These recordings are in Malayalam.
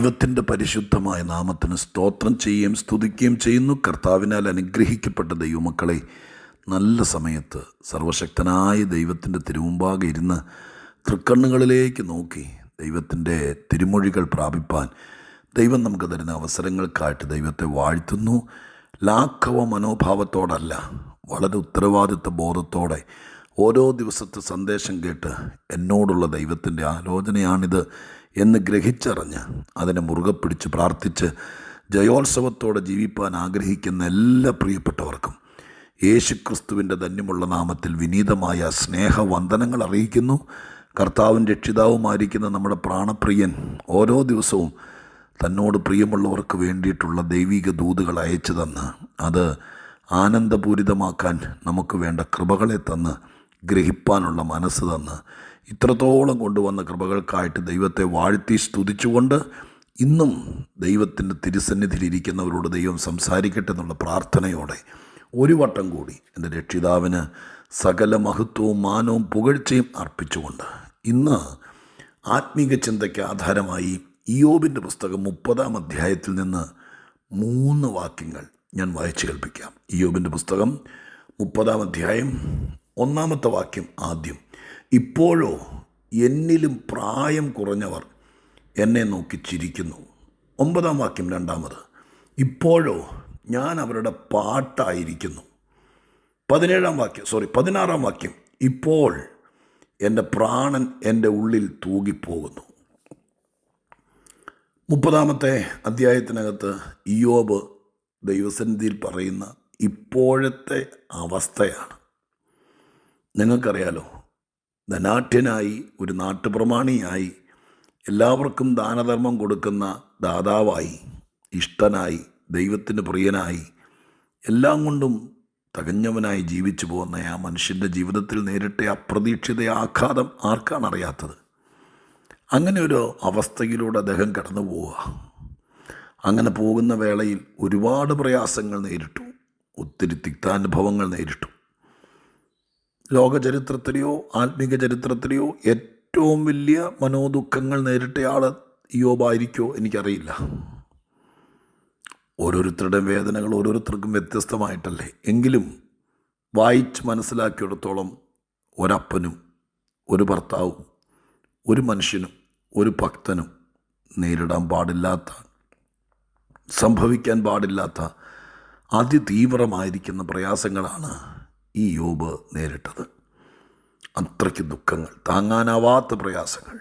ദൈവത്തിൻ്റെ പരിശുദ്ധമായ നാമത്തിന് സ്തോത്രം ചെയ്യുകയും സ്തുതിക്കുകയും ചെയ്യുന്നു. കർത്താവിനാൽ അനുഗ്രഹിക്കപ്പെട്ട ദൈവമക്കളെ, നല്ല സമയത്ത് സർവശക്തനായ ദൈവത്തിൻ്റെ തിരുമുമ്പാകെ ഇരുന്ന് തൃക്കണ്ണുകളിലേക്ക് നോക്കി ദൈവത്തിൻ്റെ തിരുമൊഴികൾ പ്രാപിപ്പാൻ ദൈവം നമുക്ക് തരുന്ന അവസരങ്ങൾക്കായിട്ട് ദൈവത്തെ വാഴ്ത്തുന്നു. ലാഘവ മനോഭാവത്തോടല്ല, വളരെ ഉത്തരവാദിത്വ ബോധത്തോടെ ഓരോ ദിവസത്തെ സന്ദേശം കേട്ട് എന്നോടുള്ള ദൈവത്തിൻ്റെ ആലോചനയാണിത് എന്ന് ഗ്രഹിച്ചറിഞ്ഞ് അതിനെ മുറുകെ പിടിച്ച് പ്രാർത്ഥിച്ച് ജയോത്സവത്തോടെ ജീവിപ്പാൻ ആഗ്രഹിക്കുന്ന എല്ലാ പ്രിയപ്പെട്ടവർക്കും യേശുക്രിസ്തുവിൻ്റെ ധന്യമുള്ള നാമത്തിൽ വിനീതമായ സ്നേഹവന്ദനങ്ങൾ അറിയിക്കുന്നു. കർത്താവും രക്ഷിതാവുമായിരിക്കുന്ന നമ്മുടെ പ്രാണപ്രിയൻ ഓരോ ദിവസവും തന്നോട് പ്രിയമുള്ളവർക്ക് വേണ്ടിയിട്ടുള്ള ദൈവിക ദൂതുകൾ അയച്ചു തന്ന് അത് ആനന്ദപൂരിതമാക്കാൻ നമുക്ക് വേണ്ട കൃപകളെ തന്ന് ഗ്രഹിപ്പാനുള്ള മനസ്സ് തന്ന് ഇത്രത്തോളം കൊണ്ടുവന്ന കൃപകൾക്കായിട്ട് ദൈവത്തെ വാഴ്ത്തി സ്തുതിച്ചുകൊണ്ട് ഇന്നും ദൈവത്തിൻ്റെ തിരുസന്നിധിയിലിരിക്കുന്നവരോട് ദൈവം സംസാരിക്കട്ടെ എന്നുള്ള പ്രാർത്ഥനയോടെ ഒരു വട്ടം കൂടി എൻ്റെ രക്ഷിതാവിന് സകല മഹത്വവും മാനവും പുകഴ്ചയും അർപ്പിച്ചുകൊണ്ട് ഇന്ന് ആത്മീക ചിന്തയ്ക്ക് ആധാരമായി ഇയ്യോബിൻ്റെ പുസ്തകം 30-ാം അധ്യായത്തിൽ നിന്ന് 3 വാക്യങ്ങൾ ഞാൻ വായിച്ചു കേൾപ്പിക്കാം. ഇയ്യോബിൻ്റെ പുസ്തകം 30-ാം അധ്യായം 1-ാമത്തെ വാക്യം ആദ്യം. ഇപ്പോഴോ എന്നിലും പ്രായം കുറഞ്ഞവർ എന്നെ നോക്കി ചിരിക്കുന്നു. 9-ാം വാക്യം രണ്ടാമത്. ഇപ്പോഴോ ഞാൻ അവരുടെ പാട്ടായിരിക്കുന്നു. 16-ാം വാക്യം. ഇപ്പോൾ എൻ്റെ പ്രാണൻ എൻ്റെ ഉള്ളിൽ തൂകിപ്പോകുന്നു. 30-ാമത്തെ അധ്യായത്തിനകത്ത് ഇയ്യോബ് ദൈവസന്നിധിയിൽ പറയുന്ന ഇപ്പോഴത്തെ അവസ്ഥയാണ്. നിങ്ങൾക്കറിയാലോ, ധനാഢ്യനായി ഒരു നാട്ടുപ്രമാണിയായി എല്ലാവർക്കും ദാനധർമ്മം കൊടുക്കുന്ന ദാതാവായി ഇഷ്ടനായി ദൈവത്തിന് പ്രിയനായി എല്ലാം കൊണ്ടും തികഞ്ഞവനായി ജീവിച്ചു പോകുന്ന ആ മനുഷ്യൻ്റെ ജീവിതത്തിൽ നേരിട്ട അപ്രതീക്ഷിത ആഘാതം ആർക്കാണ് അറിയാത്തത്? അങ്ങനെ ഒരു അവസ്ഥയിലൂടെ അദ്ദേഹം കടന്നു പോവുക. അങ്ങനെ പോകുന്ന വേളയിൽ ഒരുപാട് പ്രയാസങ്ങൾ നേരിട്ടു, ഒത്തിരി തിക്താനുഭവങ്ങൾ നേരിട്ടു. ലോകചരിത്രത്തിലെയോ ആത്മീക ചരിത്രത്തിലെയോ ഏറ്റവും വലിയ മനോദുഃഖങ്ങൾ നേരിട്ടയാൾ ഇയ്യോബായിരിക്കോ എനിക്കറിയില്ല. ഓരോരുത്തരുടെ വേദനകൾ ഓരോരുത്തർക്കും വ്യത്യസ്തമായിട്ടല്ലേ. എങ്കിലും വായിച്ച് മനസ്സിലാക്കിയിടത്തോളം ഒരപ്പനും ഒരു ഭർത്താവും ഒരു മനുഷ്യനും ഒരു ഭക്തനും നേരിടാൻ പാടില്ലാത്ത, സംഭവിക്കാൻ പാടില്ലാത്ത അതിതീവ്രമായിരിക്കുന്ന പ്രയാസങ്ങളാണ് ഈ യോബ് നേരിട്ടത്. അത്രയ്ക്ക് ദുഃഖങ്ങൾ, താങ്ങാനാവാത്ത പ്രയാസങ്ങൾ.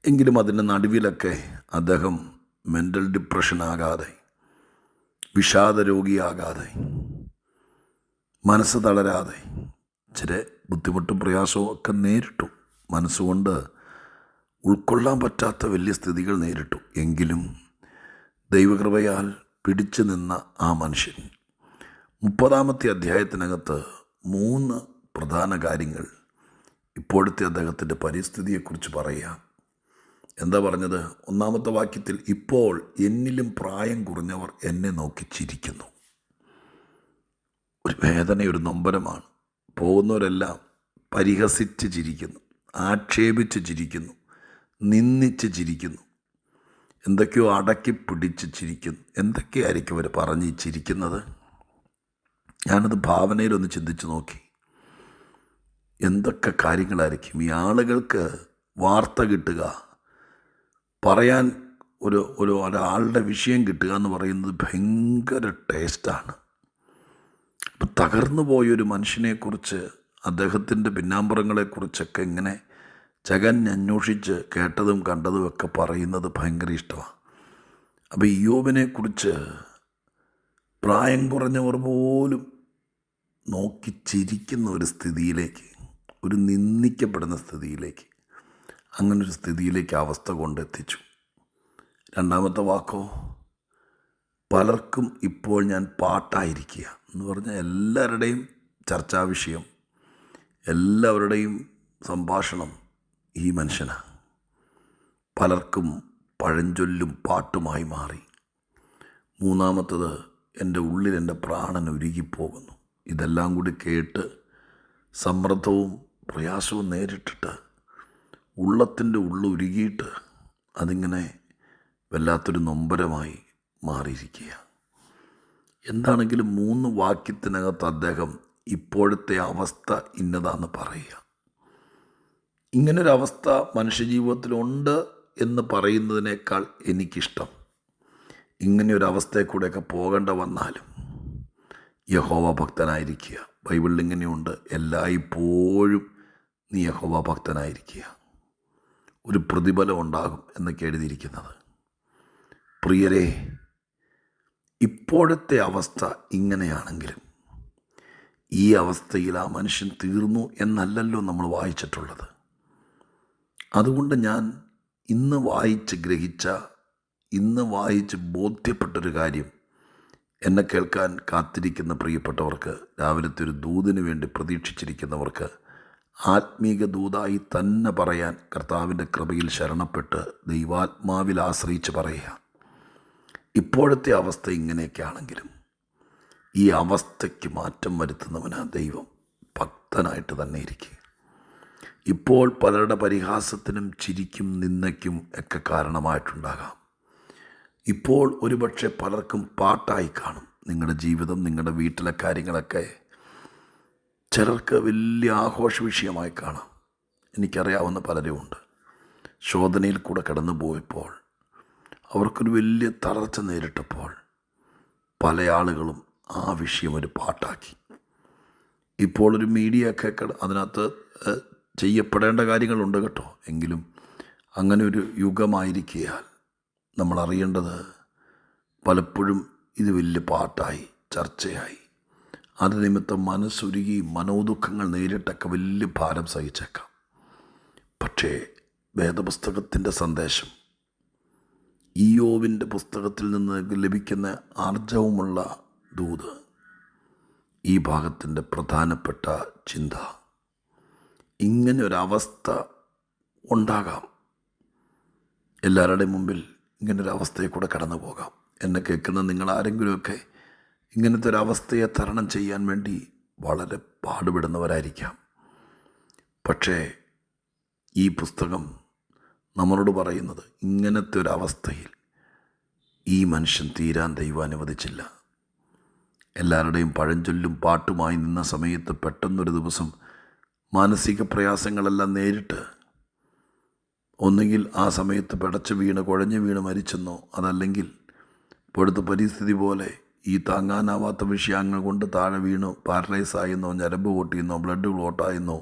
എങ്കിലും അതിൻ്റെ നടുവിലൊക്കെ അദ്ദേഹം മെൻ്റൽ ഡിപ്രഷനാകാതെ, വിഷാദരോഗിയാകാതെ, മനസ്സ് തളരാതെ ചില ബുദ്ധിമുട്ടും പ്രയാസവും ഒക്കെ നേരിട്ടു. മനസ്സുകൊണ്ട് ഉൾക്കൊള്ളാൻ പറ്റാത്ത വലിയ സ്ഥിതികൾ നേരിട്ടു. എങ്കിലും ദൈവകൃപയാൽ പിടിച്ചു നിന്ന ആ മനുഷ്യൻ 30-ാമത്തെ അധ്യായത്തിനകത്ത് 3 പ്രധാന കാര്യങ്ങൾ ഇപ്പോഴത്തെ അദ്ദേഹത്തിൻ്റെ പരിസ്ഥിതിയെക്കുറിച്ച് പറയാം. എന്താ പറഞ്ഞത്? 1-ാമത്തെ വാക്യത്തിൽ ഇപ്പോൾ എന്നിലും പ്രായം കുറഞ്ഞവർ എന്നെ നോക്കി ചിരിക്കുന്നു. ഒരു വേദന, ഒരു നൊമ്പരമാണ്. പോകുന്നവരെല്ലാം പരിഹസിച്ച് ചിരിക്കുന്നു, ആക്ഷേപിച്ച് ചിരിക്കുന്നു, നിന്ദിച്ച് ചിരിക്കുന്നു, എന്തൊക്കെയോ അടക്കി പിടിച്ച് ചിരിക്കുന്നു. എന്തൊക്കെയായിരിക്കും അവർ പറഞ്ഞ് ചിരിക്കുന്നത്? ഞാനത് ഭാവനയിലൊന്ന് ചിന്തിച്ച് നോക്കി. എന്തൊക്കെ കാര്യങ്ങളായിരിക്കും ഈ ആളുകൾക്ക് വാർത്ത കിട്ടുക, പറയാൻ ഒരാളുടെ വിഷയം കിട്ടുക എന്ന് പറയുന്നത് ഭയങ്കര ടേസ്റ്റാണ്. അപ്പം തകർന്നു പോയൊരു മനുഷ്യനെക്കുറിച്ച്, അദ്ദേഹത്തിൻ്റെ പിന്നാമ്പുറങ്ങളെക്കുറിച്ചൊക്കെ ഇങ്ങനെ ചകഞ്ഞന്വേഷിച്ച് കേട്ടതും കണ്ടതും ഒക്കെ പറയുന്നത് ഭയങ്കര ഇഷ്ടമാണ്. അപ്പോൾ ഇയ്യോബിനെക്കുറിച്ച് പ്രായം കുറഞ്ഞവർ പോലും നോക്കി ചിരിക്കുന്ന ഒരു സ്ഥിതിയിലേക്ക്, ഒരു നിന്ദിക്കപ്പെടുന്ന സ്ഥിതിയിലേക്ക്, അങ്ങനൊരു സ്ഥിതിയിലേക്ക് അവസ്ഥ കൊണ്ടെത്തിച്ചു. 2-ാമത്തെ വാക്കോ, പലർക്കും ഇപ്പോൾ ഞാൻ പാട്ടായിരിക്കുക എന്ന് പറഞ്ഞാൽ എല്ലാവരുടെയും ചർച്ചാ വിഷയം, എല്ലാവരുടെയും സംഭാഷണം ഈ മനുഷ്യനാണ്. പലർക്കും പഴഞ്ചൊല്ലും പാട്ടുമായി മാറി. 3-ാമത്തത്, എൻ്റെ ഉള്ളിൽ എൻ്റെ പ്രാണൻ ഉരുകിപ്പോകുന്നു. ഇതെല്ലാം കൂടി കേട്ട് സമ്മർദ്ദവും പ്രയാസവും നേരിട്ടിട്ട് ഉള്ളത്തിൻ്റെ ഉള്ളുരുകിയിട്ട് അതിങ്ങനെ വല്ലാത്തൊരു നൊമ്പരമായി മാറിയിരിക്കുക. എന്താണെങ്കിലും 3 വാക്യത്തിനകത്ത് അദ്ദേഹം ഇപ്പോഴത്തെ അവസ്ഥ ഇന്നതാന്ന് പറയുക. ഇങ്ങനൊരവസ്ഥ മനുഷ്യജീവിതത്തിലുണ്ട് എന്ന് പറയുന്നതിനേക്കാൾ എനിക്കിഷ്ടം ഇങ്ങനെയൊരവസ്ഥയെ കൂടെയൊക്കെ പോകേണ്ട വന്നാലും യഹോവ ഭക്തനായിരിക്കുക. ബൈബിളിൽ ഇങ്ങനെയുണ്ട്, എല്ലായ്പ്പോഴും നീ യഹോവ ഭക്തനായിരിക്കുക, ഒരു പ്രതിഫലം ഉണ്ടാകും എന്നൊക്കെ എഴുതിയിരിക്കുന്നത്. പ്രിയരെ, ഇപ്പോഴത്തെ അവസ്ഥ ഇങ്ങനെയാണെങ്കിലും ഈ അവസ്ഥയിൽ ആ മനുഷ്യൻ തീർന്നു എന്നല്ലല്ലോ നമ്മൾ വായിച്ചിട്ടുള്ളത്. അതുകൊണ്ട് ഞാൻ ഇന്ന് വായിച്ച് ബോധ്യപ്പെട്ടൊരു കാര്യം എന്നെ കേൾക്കാൻ കാത്തിരിക്കുന്ന പ്രിയപ്പെട്ടവർക്ക്, രാവിലത്തെ ഒരു ദൂതിന് വേണ്ടി പ്രതീക്ഷിച്ചിരിക്കുന്നവർക്ക് ആത്മീക ദൂതായി തന്നെ പറയാൻ കർത്താവിൻ്റെ കൃപയിൽ ശരണപ്പെട്ട് ദൈവാത്മാവിൽ ആശ്രയിച്ച് പറയുക. ഇപ്പോഴത്തെ അവസ്ഥ ഇങ്ങനെയൊക്കെ ആണെങ്കിലും ഈ അവസ്ഥയ്ക്ക് മാറ്റം വരുത്തുന്നവനാ ദൈവം. ഭക്തനായിട്ട് തന്നെ ഇരിക്കുക. ഇപ്പോൾ പലരുടെ പരിഹാസത്തിനും ചിരിക്കും നിന്ദയ്ക്കും ഒക്കെ കാരണമായിട്ടുണ്ടാകാം. ഇപ്പോൾ ഒരുപക്ഷെ പലർക്കും പാട്ടായി കാണും നിങ്ങളുടെ ജീവിതം, നിങ്ങളുടെ വീട്ടിലെ കാര്യങ്ങളൊക്കെ ചിലർക്ക് വലിയ ആഘോഷ വിഷയമായി കാണാം. എനിക്കറിയാവുന്ന പലരുമുണ്ട്. ശോധനയിൽ കൂടെ കടന്നു പോയപ്പോൾ അവർക്കൊരു വലിയ തളർച്ച നേരിട്ടപ്പോൾ പല ആളുകളും ആ വിഷയം ഒരു പാട്ടാക്കി. ഇപ്പോൾ ഒരു മീഡിയ ഒക്കെ അതിനകത്ത് ചെയ്യപ്പെടേണ്ട കാര്യങ്ങളുണ്ട് കേട്ടോ. എങ്കിലും അങ്ങനെ ഒരു യുഗമായിരിക്കയാൽ നമ്മൾ അറിയേണ്ടത് പലപ്പോഴും ഇത് വലിയ പാട്ടായി ചർച്ചയായി അത് നിമിത്തം മനസ്സുരുകി മനോദുഃഖങ്ങൾ നേരിട്ടൊക്കെ വലിയ ഭാരം സഹിച്ചേക്കാം. പക്ഷേ വേദപുസ്തകത്തിൻ്റെ സന്ദേശം, ഇയ്യോബിൻ്റെ പുസ്തകത്തിൽ നിന്ന് ലഭിക്കുന്ന ആർജവമുള്ള ദൂത്, ഈ ഭാഗത്തിൻ്റെ പ്രധാനപ്പെട്ട ചിന്ത, ഇങ്ങനെ ഒരവസ്ഥ ഉണ്ടാകാം. എല്ലാവരുടെയും മുമ്പിൽ ഇങ്ങനൊരവസ്ഥയെ കൂടെ കടന്നു പോകാം. എന്നെ കേൾക്കുന്ന നിങ്ങൾ ആരെങ്കിലുമൊക്കെ ഇങ്ങനത്തെ ഒരവസ്ഥയെ തരണം ചെയ്യാൻ വേണ്ടി വളരെ പാടുപെടുന്നവരായിരിക്കാം. പക്ഷേ ഈ പുസ്തകം നമ്മളോട് പറയുന്നത്, ഇങ്ങനത്തെ ഒരവസ്ഥയിൽ ഈ മനുഷ്യൻ തീരാൻ ദൈവം അനുവദിച്ചില്ല. എല്ലാവരുടെയും പഴഞ്ചൊല്ലും പാട്ടുമായി നിന്ന സമയത്ത് പെട്ടെന്നൊരു ദിവസം മാനസിക പ്രയാസങ്ങളെല്ലാം നേരിട്ട് ഒന്നുകിൽ ആ സമയത്ത് പിടച്ച് വീണ് കുഴഞ്ഞു വീണ് മരിച്ചെന്നോ, അതല്ലെങ്കിൽ ഇപ്പോഴത്തെ പരിസ്ഥിതി പോലെ ഈ താങ്ങാനാവാത്ത വിഷയങ്ങൾ കൊണ്ട് താഴെ വീണു പാരലൈസായെന്നോ, ഞരമ്പ് പൊട്ടിയെന്നോ, ബ്ലഡ് ക്ലോട്ടായെന്നോ,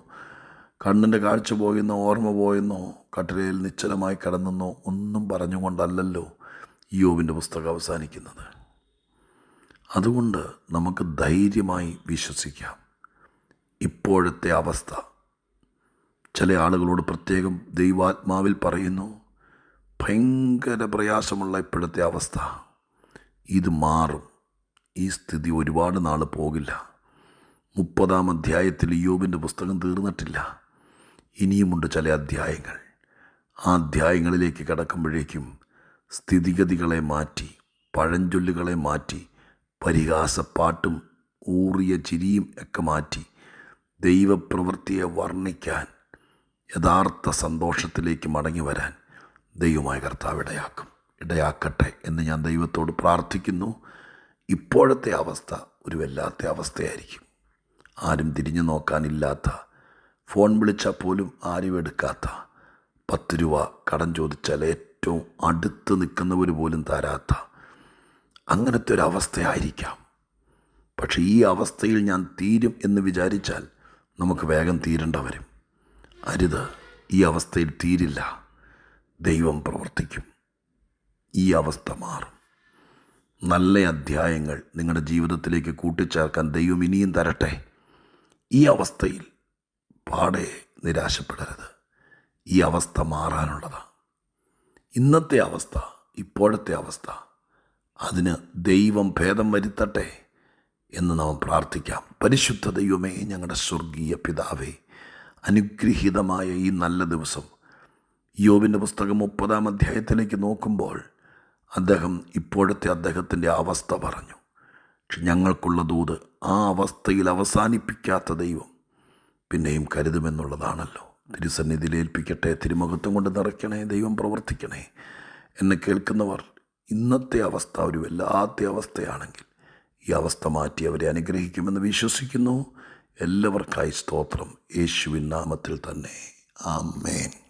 കണ്ണിൻ്റെ കാഴ്ച പോയെന്നോ, ഓർമ്മ പോയെന്നോ, കട്ടിലയിൽ നിശ്ചലമായി കിടന്നെന്നോ ഒന്നും പറഞ്ഞുകൊണ്ടല്ലല്ലോ ഇയ്യോബിൻ്റെ പുസ്തകം അവസാനിക്കുന്നത്. അതുകൊണ്ട് നമുക്ക് ധൈര്യമായി വിശ്വസിക്കാം. ഇപ്പോഴത്തെ അവസ്ഥ ചില ആളുകളോട് പ്രത്യേകം ദൈവാത്മാവിൽ പറയുന്നു, ഭയങ്കര പ്രയാസമുള്ള ഇപ്പോഴത്തെ അവസ്ഥ, ഇത് മാറും. ഈ സ്ഥിതി ഒരുപാട് നാൾ പോകില്ല. 30-ാം അധ്യായത്തിൽ ഇയ്യോബിൻ്റെ പുസ്തകം തീർന്നിട്ടില്ല. ഇനിയുമുണ്ട് ചില അധ്യായങ്ങൾ. ആ അധ്യായങ്ങളിലേക്ക് കടക്കുമ്പോഴേക്കും സ്ഥിതിഗതികളെ മാറ്റി, പഴഞ്ചൊല്ലുകളെ മാറ്റി, പരിഹാസപ്പാട്ടും ഊറിയ ചിരിയും ഒക്കെ മാറ്റി ദൈവപ്രവൃത്തിയെ വർണ്ണിക്കാൻ, യഥാർത്ഥ സന്തോഷത്തിലേക്ക് മടങ്ങി വരാൻ ദൈവമായ കർത്താവ് ഇടയാക്കട്ടെ എന്ന് ഞാൻ ദൈവത്തോട് പ്രാർത്ഥിക്കുന്നു. ഇപ്പോഴത്തെ അവസ്ഥ ഒരു വല്ലാത്ത അവസ്ഥയായിരിക്കും. ആരും തിരിഞ്ഞു നോക്കാനില്ലാത്ത, ഫോൺ വിളിച്ചാൽ പോലും ആരും എടുക്കാത്ത, 10 രൂപ കടം ചോദിച്ചാൽ ഏറ്റവും അടുത്ത് നിൽക്കുന്നവർ പോലും തരാത്ത അങ്ങനത്തെ ഒരു അവസ്ഥയായിരിക്കാം. പക്ഷേ ഈ അവസ്ഥയിൽ ഞാൻ തീരും എന്ന് വിചാരിച്ചാൽ നമുക്ക് വേഗം തീരേണ്ട വരും. അരുത്, ഈ അവസ്ഥയിൽ തീരില്ല. ദൈവം പ്രവർത്തിക്കും. ഈ അവസ്ഥ മാറും. നല്ല അധ്യായങ്ങൾ നിങ്ങളുടെ ജീവിതത്തിലേക്ക് കൂട്ടിച്ചേർക്കാൻ ദൈവം ഇനിയും തരട്ടെ. ഈ അവസ്ഥയിൽ പാടെ നിരാശപ്പെടരുത്. ഈ അവസ്ഥ മാറാനുള്ളതാണ്. ഇന്നത്തെ അവസ്ഥ, ഇപ്പോഴത്തെ അവസ്ഥ, അതിന് ദൈവം ഭേദം വരുത്തട്ടെ എന്ന് നാം പ്രാർത്ഥിക്കാം. പരിശുദ്ധ ദൈവമേ, ഞങ്ങളുടെ സ്വർഗീയ പിതാവേ, അനുഗ്രഹീതമായ ഈ നല്ല ദിവസം, ഇയ്യോബിൻ്റെ പുസ്തകം 30-ാം അധ്യായത്തിലേക്ക് നോക്കുമ്പോൾ ഇപ്പോഴത്തെ അദ്ദേഹത്തിൻ്റെ അവസ്ഥ പറഞ്ഞു. പക്ഷെ ഞങ്ങൾക്കുള്ള ദൂത്, ആ അവസ്ഥയിൽ അവസാനിപ്പിക്കാത്ത ദൈവം പിന്നെയും കരുതുമെന്നുള്ളതാണല്ലോ. തിരുസന്നിധിയിൽ ഏൽപ്പിക്കട്ടെ. തിരുമുഖത്വം കൊണ്ട് നിറയ്ക്കണേ. ദൈവം പ്രവർത്തിക്കണേ. എന്നെ കേൾക്കുന്നവർ ഇന്നത്തെ അവസ്ഥ ഒരു വല്ലാത്ത അവസ്ഥയാണെങ്കിൽ ഈ അവസ്ഥ മാറ്റി അവരെ അനുഗ്രഹിക്കുമെന്ന് വിശ്വസിക്കുന്നു. എല്ലാവർക്കായി സ്തോത്രം. യേശുവിൻ നാമത്തിൽ തന്നെ. ആമേൻ.